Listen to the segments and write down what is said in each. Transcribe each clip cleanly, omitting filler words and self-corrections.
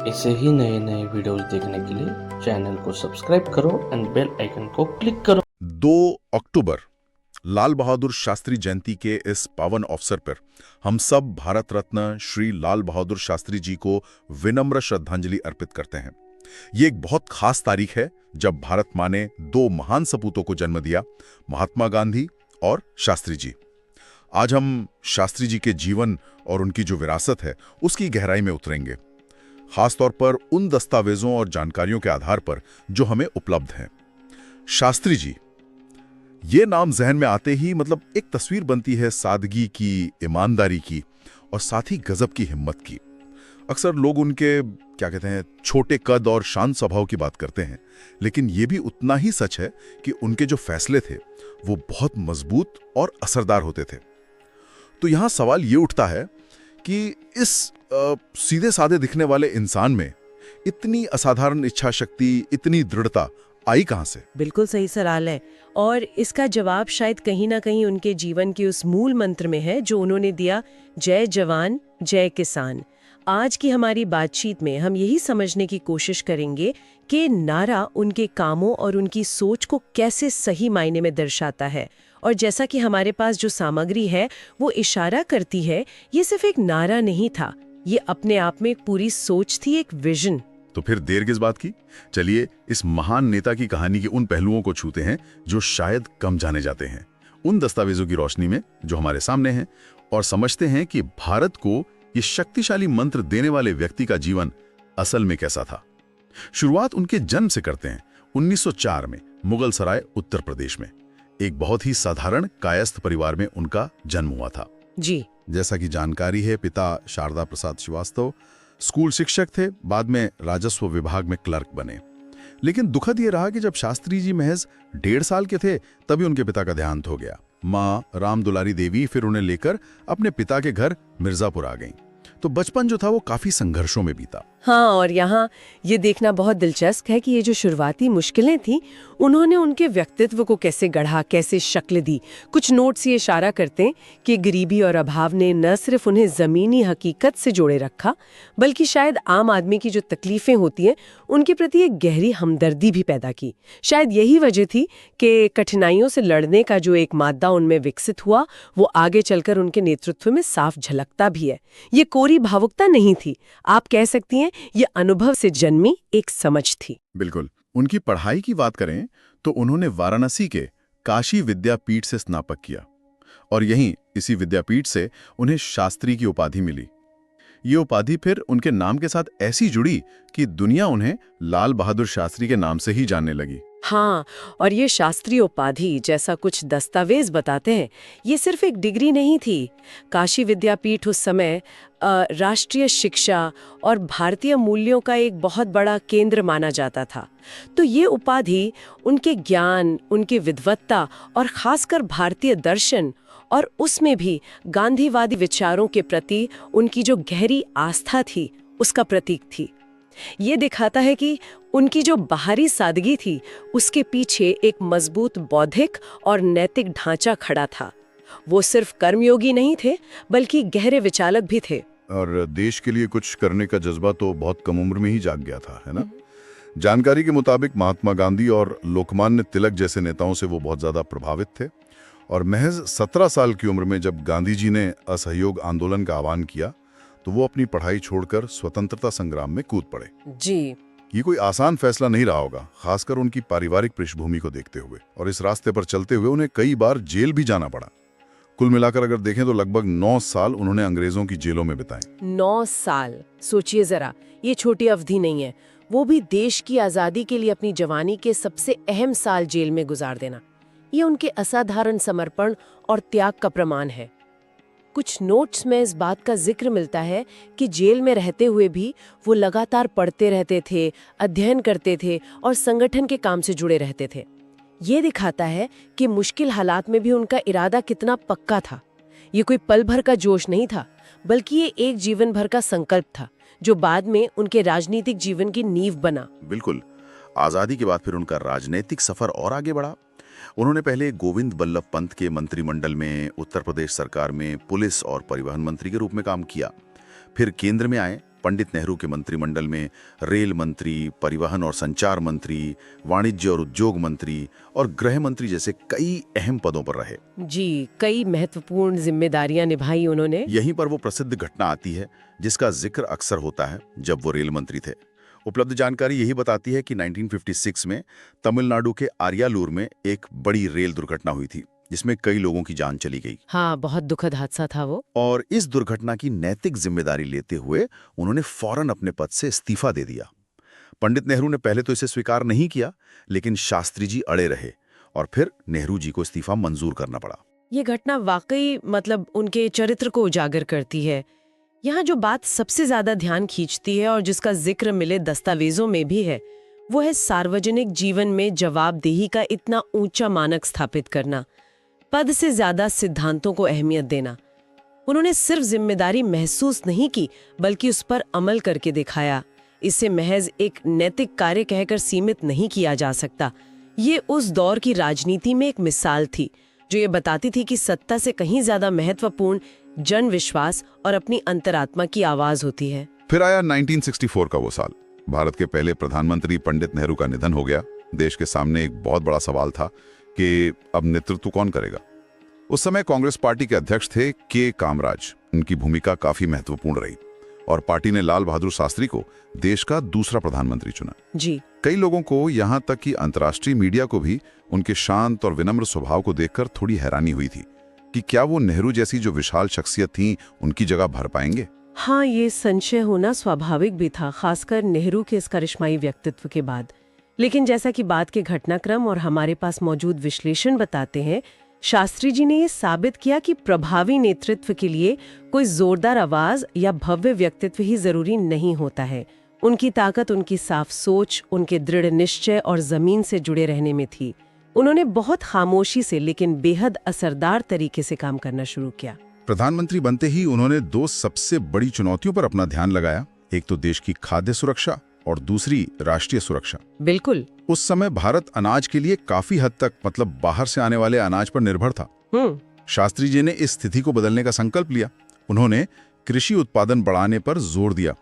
ऐसे ही नए नए वीडियोस देखने के लिए चैनल को सब्सक्राइब करो एंड बेल आइकन को क्लिक करो। 2 अक्टूबर लाल बहादुर शास्त्री जयंती के इस पावन अवसर पर हम सब भारत रत्न श्री लाल बहादुर शास्त्री जी को विनम्र श्रद्धांजलि अर्पित करते हैं। ये एक बहुत खास तारीख है जब भारत माँ ने 2 महान सपूतों को जन्म दिया, महात्मा गांधी और शास्त्री जी। आज हम शास्त्री जी के जीवन और उनकी जो विरासत है उसकी गहराई में उतरेंगे, खासतौर पर उन दस्तावेजों और जानकारियों के आधार पर जो हमें उपलब्ध हैं। शास्त्री जी, ये नाम जहन में आते ही एक तस्वीर बनती है सादगी की, ईमानदारी की और साथ ही गजब की हिम्मत की। अक्सर लोग उनके छोटे कद और शांत स्वभाव की बात करते हैं, लेकिन ये भी उतना ही सच है कि उनके जो फैसले थे वो बहुत मजबूत और असरदार होते थे। तो यहां सवाल ये उठता है कि इस सीधे साधे दिखने वाले इंसान में इतनी असाधारण इच्छा शक्ति, इतनी दृढ़ता आई कहां से? बिल्कुल सही सवाल है और इसका जवाब शायद कहीं ना कहीं उनके जीवन के उस मूल मंत्र में है जो उन्होंने दिया, जय जवान जय किसान। आज की हमारी बातचीत में हम यही समझने की कोशिश करेंगे कि नारा उनके कामों और उनकी सोच को कैसे सही मायने में दर्शाता है। और जैसा कि हमारे पास जो सामग्री है वो इशारा करती है, ये सिर्फ एक नारा नहीं था, ये अपने आप में एक पूरी सोच थी, एक विजन। तो फिर देर किस बात की? चलिए इस महान नेता की कहानी के उन पहलुओं को छूते हैं जो शायद कम जाने जाते हैं, उन दस्तावेजों की रोशनी में जो हमारे सामने हैं, और समझते हैं कि भारत को ये शक्तिशाली मंत्र देने वाले व्यक्ति का जीवन असल में कैसा था। शुरुआत उनके जन्म से करते हैं। 1904 में मुगल सराय, उत्तर प्रदेश में एक बहुत ही साधारण कायस्थ परिवार में उनका जन्म हुआ था। जी, जैसा कि जानकारी है, पिता शारदा प्रसाद श्रीवास्तव स्कूल शिक्षक थे, बाद में राजस्व विभाग में क्लर्क बने। लेकिन दुखद ये रहा कि जब शास्त्री जी महज 1.5 साल के थे तभी उनके पिता का देहांत हो गया। माँ राम दुलारी देवी फिर उन्हें लेकर अपने पिता के घर मिर्जापुर आ गईं। तो बचपन जो था वो काफी संघर्षों में बीता। हाँ, और यहाँ ये देखना बहुत दिलचस्प है कि ये जो शुरुआती मुश्किलें थीं, उन्होंने उनके व्यक्तित्व को कैसे गढ़ा, कैसे शक्ल दी। कुछ नोट्स ये इशारा करते हैं कि गरीबी और अभाव ने न सिर्फ उन्हें ज़मीनी हकीकत से जोड़े रखा, बल्कि शायद आम आदमी की जो तकलीफें होती हैं उनके प्रति एक गहरी हमदर्दी भी पैदा की। शायद यही वजह थी कि कठिनाइयों से लड़ने का जो एक मादा उनमें विकसित हुआ वो आगे चलकर उनके नेतृत्व में साफ झलकता भी है। ये कोरी भावुकता नहीं थी, आप कह सकती हैं ये अनुभव से जन्मी एक समझ थी। बिल्कुल। उनकी पढ़ाई की बात करें तो उन्होंने वाराणसी के काशी विद्यापीठ से स्नातक किया और यहीं इसी विद्यापीठ से उन्हें शास्त्री की उपाधि मिली। ये उपाधि फिर उनके नाम के साथ ऐसी जुड़ी कि दुनिया उन्हें लाल बहादुर शास्त्री के नाम से ही जानने लगी। हाँ, और ये शास्त्रीय उपाधि, जैसा कुछ दस्तावेज बताते हैं, ये सिर्फ एक डिग्री नहीं थी। काशी विद्यापीठ उस समय राष्ट्रीय शिक्षा और भारतीय मूल्यों का एक बहुत बड़ा केंद्र माना जाता था। तो ये उपाधि उनके ज्ञान, उनकी विद्वत्ता और खासकर भारतीय दर्शन और उसमें भी गांधीवादी विचारों के प्रति उनकी जो गहरी आस्था थी उसका प्रतीक थी। ये दिखाता है कि उनकी जो बाहरी सादगी थी उसके पीछे एक मजबूत बौद्धिक और नैतिक ढांचा खड़ा था। वो सिर्फ कर्मयोगी नहीं थे बल्कि गहरे विचारक भी थे। और देश के लिए कुछ करने का जज्बा तो बहुत कम उम्र में ही जाग गया था, है ना? जानकारी के मुताबिक महात्मा गांधी और लोकमान्य तिलक जैसे नेताओं से वो बहुत ज्यादा प्रभावित थे और महज 17 साल की उम्र में जब गांधी जी ने असहयोग आंदोलन का आह्वान किया तो वो अपनी पढ़ाई छोड़कर स्वतंत्रता संग्राम में कूद पड़े। जी, ये कोई आसान फैसला नहीं रहा होगा, खासकर उनकी पारिवारिक पृष्ठभूमि को देखते हुए, और इस रास्ते पर चलते हुए उन्हें कई बार जेल भी जाना पड़ा। कुल मिलाकर अगर देखें तो लगभग 9 साल उन्होंने अंग्रेजों की जेलों में बिताए। 9 साल, सोचिए जरा, ये छोटी अवधि नहीं है। वो भी देश की आजादी के लिए अपनी जवानी के सबसे अहम साल जेल में गुजार देना, ये उनके असाधारण समर्पण और त्याग का प्रमाण है। कुछ नोट्स में इस बात का जिक्र मिलता है कि जेल में रहते हुए भी वो लगातार पढ़ते रहते थे, अध्ययन करते थे और संगठन के काम से जुड़े रहते थे। ये दिखाता है कि मुश्किल हालात में भी उनका इरादा कितना पक्का था। ये कोई पल भर का जोश नहीं था, बल्कि ये एक जीवन भर का संकल्प था जो बाद में उनके राजनीतिक जीवन की नींव बना। बिल्कुल। आजादी के बाद फिर उनका राजनीतिक सफर और आगे बढ़ा। उन्होंने पहले गोविंद बल्लभ पंत के मंत्रिमंडल में, उत्तर प्रदेश सरकार में पुलिस और परिवहन मंत्री के रूप में काम किया। फिर केंद्र में आए, पंडित नेहरू के मंत्रिमंडल में रेल मंत्री, परिवहन और संचार मंत्री, वाणिज्य और उद्योग मंत्री और गृह मंत्री जैसे कई अहम पदों पर रहे। जी, कई महत्वपूर्ण जिम्मेदारियां निभाई उन्होंने। यहीं पर वो प्रसिद्ध घटना आती है जिसका जिक्र अक्सर होता है जब वो रेल मंत्री थे। उपलब्ध जानकारी यही बताती है कि 1956 में तमिलनाडु के आरियालूर में एक बड़ी रेल दुर्घटना हुई थी जिसमें कई लोगों की जान चली गई। हाँ, बहुत दुखद हादसा था वो। और इस दुर्घटना की नैतिक जिम्मेदारी लेते हुए उन्होंने फौरन अपने पद से इस्तीफा दे दिया। पंडित नेहरू ने पहले तो इसे स्वीकार नहीं किया, लेकिन शास्त्री जी अड़े रहे और फिर नेहरू जी को इस्तीफा मंजूर करना पड़ा। ये घटना वाकई उनके चरित्र को उजागर करती है। यहाँ जो बात सबसे ज्यादा ध्यान खींचती है और जिसका जिक्र मिले दस्तावेजों में भी है, वो है सार्वजनिक जीवन में जवाबदेही का इतना ऊंचा मानक स्थापित करना, पद से ज्यादा सिद्धांतों को अहमियत देना। उन्होंने सिर्फ जिम्मेदारी महसूस नहीं की, बल्कि उस पर अमल करके दिखाया। इसे महज एक नैतिक कार्य कहकर सीमित नहीं किया जा सकता। ये उस दौर की राजनीति में एक मिसाल थी जो ये बताती थी कि सत्ता से कहीं ज्यादा महत्वपूर्ण जन विश्वास और अपनी अंतरात्मा की आवाज होती है। फिर आया 1964 का वो साल। भारत के पहले प्रधानमंत्री पंडित नेहरू का निधन हो गया। देश के सामने एक बहुत बड़ा सवाल था कि अब नेतृत्व कौन करेगा। उस समय कांग्रेस पार्टी के अध्यक्ष थे के कामराज। उनकी भूमिका काफी महत्वपूर्ण रही और पार्टी ने लाल बहादुर शास्त्री को देश का दूसरा प्रधानमंत्री चुना। जी, कई लोगों को, यहाँ तक कि अंतर्राष्ट्रीय मीडिया को भी, उनके शांत और विनम्र स्वभाव को देखकर थोड़ी हैरानी हुई थी कि क्या वो नेहरू जैसी जो विशाल शख्सियत थी उनकी जगह भर पाएंगे। हाँ, ये संशय होना स्वाभाविक भी था, खासकर नेहरू के इस करिश्माई व्यक्तित्व के बाद। लेकिन जैसा कि बाद के घटनाक्रम और हमारे पास मौजूद विश्लेषण बताते हैं, शास्त्री जी ने ये साबित किया कि प्रभावी नेतृत्व के लिए कोई जोरदार आवाज या भव्य व्यक्तित्व ही जरूरी नहीं होता है। उनकी ताकत उनकी साफ सोच, उनके दृढ़ निश्चय और जमीन से जुड़े रहने में थी। उन्होंने बहुत खामोशी से लेकिन बेहद असरदार तरीके से काम करना शुरू किया। प्रधानमंत्री बनते ही उन्होंने दो सबसे बड़ी चुनौतियों पर अपना ध्यान लगाया। एक तो देश की खाद्य सुरक्षा और दूसरी राष्ट्रीय सुरक्षा। बिल्कुल। उस समय भारत अनाज के लिए काफी हद तक बाहर से आने वाले अनाज पर निर्भर था। शास्त्री जी ने इस स्थिति को बदलने का संकल्प लिया। उन्होंने कृषि उत्पादन बढ़ाने पर जोर दिया,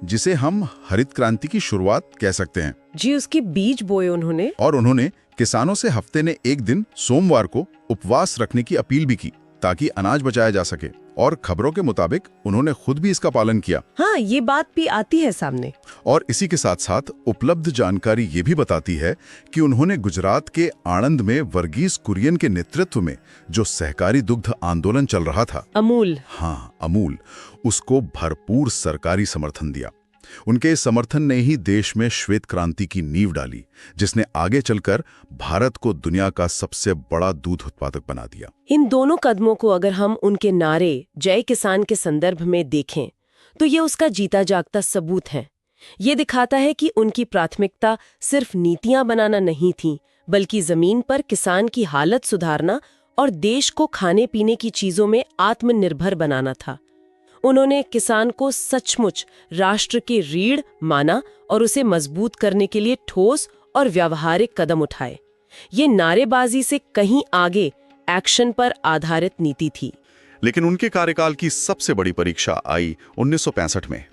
जिसे हम हरित क्रांति की शुरुआत कह सकते हैं। जी, उसके बीज बोए उन्होंने। और उन्होंने किसानों से हफ्ते में एक दिन सोमवार को उपवास रखने की अपील भी की ताकि अनाज बचाया जा सके। और खबरों के मुताबिक उन्होंने खुद भी इसका पालन किया। हाँ, ये बात भी आती है सामने। और इसी के साथ साथ उपलब्ध जानकारी ये भी बताती है कि उन्होंने गुजरात के आणंद में वर्गीस कुरियन के नेतृत्व में जो सहकारी दुग्ध आंदोलन चल रहा था, अमूल, हाँ अमूल, उसको भरपूर सरकारी समर्थन दिया। उनके इस समर्थन ने ही देश में श्वेत क्रांति की नींव डाली, जिसने आगे चलकर भारत को दुनिया का सबसे बड़ा दूध उत्पादक बना दिया। इन दोनों कदमों को अगर हम उनके नारे जय किसान के संदर्भ में देखें तो ये उसका जीता जागता सबूत है। ये दिखाता है कि उनकी प्राथमिकता सिर्फ नीतियां बनाना नहीं थी, बल्कि जमीन पर किसान की हालत सुधारना और देश को खाने पीने की चीजों में आत्मनिर्भर बनाना था। उन्होंने किसान को सचमुच राष्ट्र की रीढ़ माना और उसे मजबूत करने के लिए ठोस और व्यावहारिक कदम उठाए। ये नारेबाजी से कहीं आगे एक्शन पर आधारित नीति थी। लेकिन उनके कार्यकाल की सबसे बड़ी परीक्षा आई 1965 में,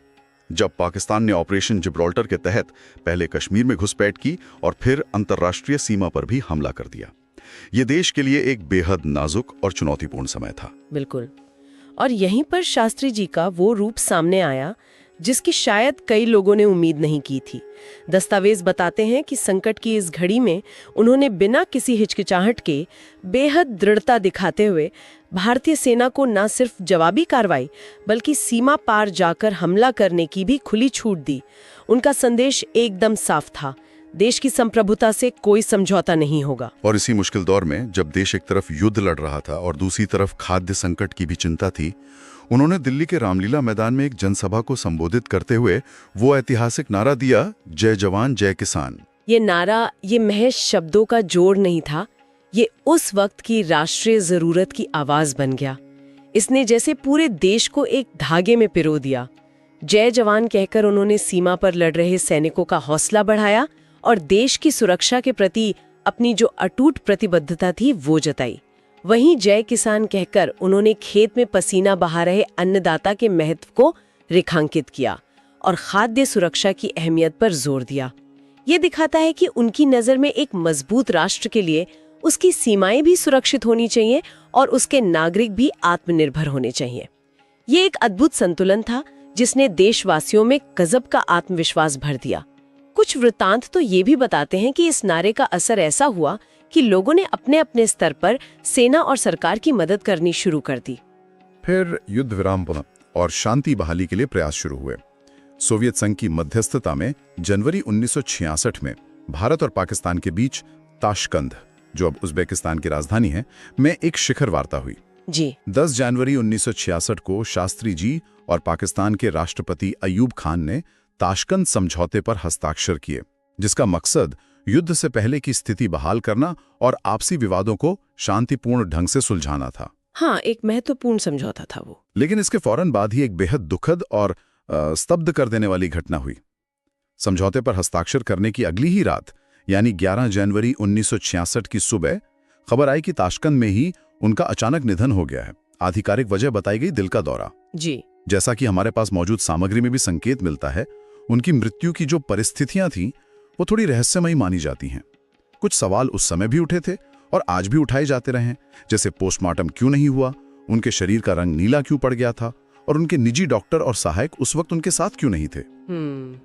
जब पाकिस्तान ने ऑपरेशन जिब्राल्टर के तहत पहले कश्मीर में घुसपैठ की और फिर अंतर्राष्ट्रीय सीमा पर भी हमला कर दिया। ये देश के लिए एक बेहद नाजुक और चुनौतीपूर्ण समय था। बिल्कुल। और यहीं पर शास्त्री जी का वो रूप सामने आया जिसकी शायद कई लोगों ने उम्मीद नहीं की थी। दस्तावेज बताते हैं कि संकट की इस घड़ी में उन्होंने बिना किसी हिचकिचाहट के बेहद दृढ़ता दिखाते हुए भारतीय सेना को न सिर्फ जवाबी कार्रवाई बल्कि सीमा पार जाकर हमला करने की भी खुली छूट दी। उनका संदेश एकदम साफ था, देश की संप्रभुता से कोई समझौता नहीं होगा। और इसी मुश्किल दौर में जब देश एक तरफ युद्ध लड़ रहा था और दूसरी तरफ खाद्य संकट की भी चिंता थी, उन्होंने दिल्ली के रामलीला मैदान में एक जनसभा को संबोधित करते हुए वो ऐतिहासिक नारा दिया, जय जवान जय किसान। ये नारा ये महज शब्दों का जोड़ नहीं था, ये उस वक्त की राष्ट्रीय जरूरत की आवाज बन गया। इसने जैसे पूरे देश को एक धागे में पिरो दिया। जय जवान कहकर उन्होंने सीमा पर लड़ रहे सैनिकों का हौसला बढ़ाया और देश की सुरक्षा के प्रति अपनी जो अटूट प्रतिबद्धता थी वो जताई। वहीं जय किसान कहकर उन्होंने खेत में पसीना बहा रहे अन्नदाता के महत्व को रेखांकित किया। और खाद्य सुरक्षा की अहमियत पर जोर दिया। ये दिखाता है कि उनकी नज़र में एक मजबूत राष्ट्र के लिए उसकी सीमाएं भी सुरक्षित होनी चाहिए और उसके नागरिक भी आत्मनिर्भर होने चाहिए। ये एक अद्भुत संतुलन था जिसने देशवासियों में गजब का आत्मविश्वास भर दिया। कुछ वृत्तांत तो ये भी बताते हैं कि इस नारे का असर ऐसा हुआ कि लोगों ने अपने अपने स्तर पर सेना और सरकार की मदद करनी शुरू कर दी। फिर युद्ध विराम पुनः और शांति बहाली के लिए प्रयास शुरू हुए। सोवियत संघ की मध्यस्थता में जनवरी 1966 में भारत और पाकिस्तान के बीच ताशकंद, जो अब उज्बेकिस्तान की राजधानी है, में एक शिखर वार्ता हुई। जी 10 जनवरी 1966 को शास्त्री जी और पाकिस्तान के राष्ट्रपति अयूब खान ने ताशकंद समझौते पर हस्ताक्षर किए, जिसका मकसद युद्ध से पहले की स्थिति बहाल करना और आपसी विवादों को शांतिपूर्ण ढंग से सुलझाना था। हाँ, एक महत्वपूर्ण समझौता था वो। लेकिन इसके फौरन बाद ही एक बेहद दुखद और स्तब्ध कर देने वाली घटना हुई। समझौते पर हस्ताक्षर करने की अगली ही रात यानी 11 जनवरी 1966 की सुबह खबर आई कि ताशकंद में ही उनका अचानक निधन हो गया है। आधिकारिक वजह बताई गई दिल का दौरा। जी जैसा कि हमारे पास मौजूद सामग्री में भी संकेत मिलता है, उनकी मृत्यु की जो परिस्थितियां थीं वो थोड़ी रहस्यमयी मानी जाती हैं। कुछ सवाल उस समय भी उठे थे और आज भी उठाए जाते रहे, जैसे पोस्टमार्टम क्यों नहीं हुआ, उनके शरीर का रंग नीला क्यों पड़ गया था और उनके निजी डॉक्टर और सहायक उस वक्त उनके साथ क्यों नहीं थे।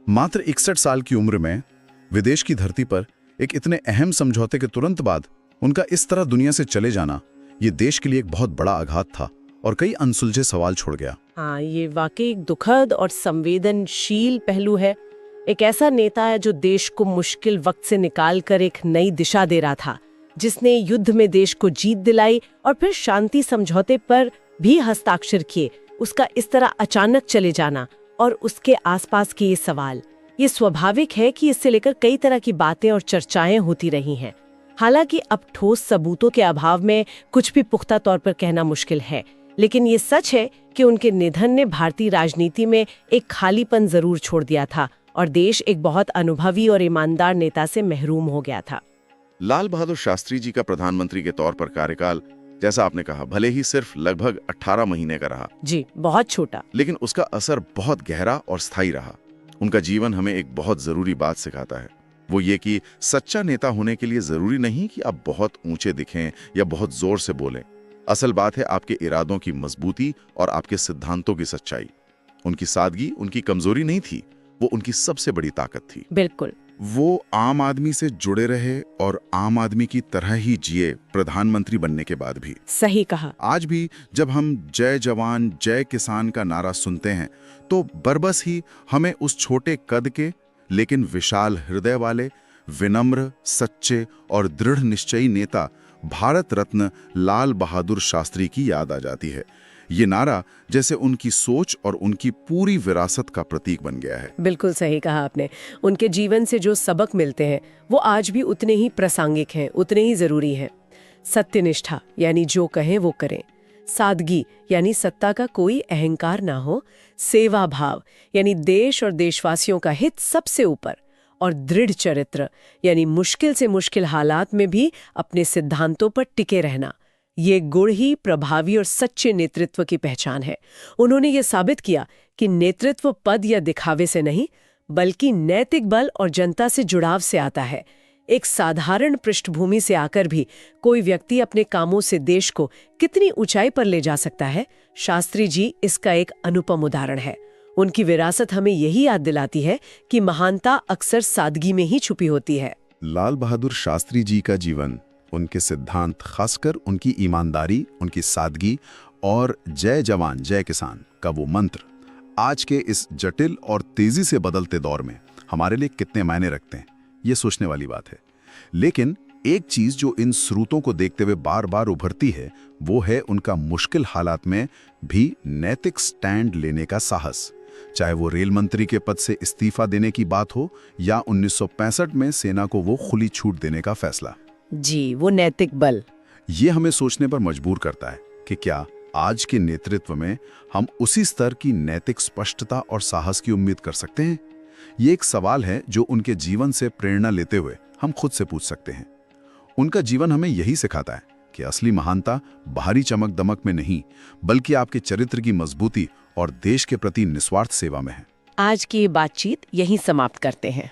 मात्र 61 साल की उम्र में विदेश की धरती पर एक इतने अहम समझौते के तुरंत बाद उनका इस तरह दुनिया से चले जाना, ये देश के लिए एक बहुत बड़ा आघात था और कई अनसुलझे सवाल छोड़ गया। हाँ, ये वाकई एक दुखद और संवेदनशील पहलू है। एक ऐसा नेता है जो देश को मुश्किल वक्त से निकालकर एक नई दिशा दे रहा था, जिसने युद्ध में देश को जीत दिलाई और फिर शांति समझौते पर भी हस्ताक्षर किए। उसका इस तरह अचानक चले जाना और उसके आसपास के ये सवाल, ये स्वाभाविक है कि इससे लेकर कई तरह की बातें और चर्चाएं होती रही हैं। हालांकि अब ठोस सबूतों के अभाव में कुछ भी पुख्ता तौर पर कहना मुश्किल है, लेकिन ये सच है कि उनके निधन ने भारतीय राजनीति में एक खालीपन जरूर छोड़ दिया था और देश एक बहुत अनुभवी और ईमानदार नेता से महरूम हो गया था। लाल बहादुर शास्त्री जी का प्रधानमंत्री के तौर पर कार्यकाल, जैसा आपने कहा, भले ही सिर्फ लगभग 18 महीने का रहा, जी बहुत छोटा, लेकिन उसका असर बहुत गहरा और स्थायी रहा। उनका जीवन हमें एक बहुत जरूरी बात सिखाता है, वो ये कि सच्चा नेता होने के लिए जरूरी नहीं कि आप बहुत ऊंचे दिखें या बहुत जोर से बोलें। असल बात है आपके इरादों की मजबूती और आपके सिद्धांतों की सच्चाई। उनकी सादगी उनकी कमजोरी नहीं थी, वो उनकी सबसे बड़ी ताकत थी। बिल्कुल। वो आम आदमी से जुड़े रहे और आम आदमी की तरह ही जिए, प्रधानमंत्री बनने के बाद भी। सही कहा। आज भी जब हम जय जवान जय किसान का नारा सुनते हैं तो बरबस ही हमें उस छोटे कद के लेकिन विशाल हृदय वाले, विनम्र, सच्चे और दृढ़ निश्चयी नेता भारत रत्न लाल बहादुर शास्त्री की याद आ जाती है। ये नारा जैसे उनकी सोच और उनकी पूरी विरासत का प्रतीक बन गया है। बिल्कुल सही कहा आपने। उनके जीवन से जो सबक मिलते हैं वो आज भी उतने ही प्रासंगिक हैं, उतने ही जरूरी हैं। सत्यनिष्ठा यानी जो कहें वो करें, सादगी यानी सत्ता का कोई अहंकार ना हो, सेवा भाव यानी देश और देशवासियों का हित सबसे ऊपर, और दृढ़ चरित्र यानी मुश्किल से मुश्किल हालात में भी अपने सिद्धांतों पर टिके रहना। ये गुण ही प्रभावी और सच्चे नेतृत्व की पहचान है। उन्होंने ये साबित किया कि नेतृत्व पद या दिखावे से नहीं, बल्कि नैतिक बल और जनता से जुड़ाव से आता है। एक साधारण पृष्ठभूमि से आकर भी कोई व्यक्ति अपने कामों से देश को कितनी ऊंचाई पर ले जा सकता है, शास्त्री जी इसका एक अनुपम उदाहरण है। उनकी विरासत हमें यही याद दिलाती है कि महानता अक्सर सादगी में ही छुपी होती है। लाल बहादुर शास्त्री जी का जीवन, उनके सिद्धांत, खासकर उनकी ईमानदारी, उनकी सादगी और जय जवान जय किसान का वो मंत्र, आज के इस जटिल और तेजी से बदलते दौर में हमारे लिए कितने मायने रखते हैं, ये सोचने वाली बात है। लेकिन एक चीज जो इन स्रोतों को देखते हुए बार बार उभरती है, वो है उनका मुश्किल हालात में भी नैतिक स्टैंड लेने का साहस। चाहे वो रेल मंत्री के पद से इस्तीफा देने की बात हो या 1965 में सेना को वो खुली छूट देने का फैसला। जी, वो नैतिक बल। ये हमें सोचने पर मजबूर करता है कि क्या आज के नेतृत्व में हम उसी स्तर की नैतिक स्पष्टता और साहस की उम्मीद कर सकते हैं? ये एक सवाल है जो उनके जीवन से प्रेरणा लेते हुए हम खुद से पूछ सकते हैं। उनका जीवन हमें यही सिखाता है कि असली महानता बाहरी चमक दमक में नहीं, बल्कि आपके चरित्र की मजबूती और देश के प्रति निस्वार्थ सेवा में है। आज की ये बातचीत यहीं समाप्त करते हैं।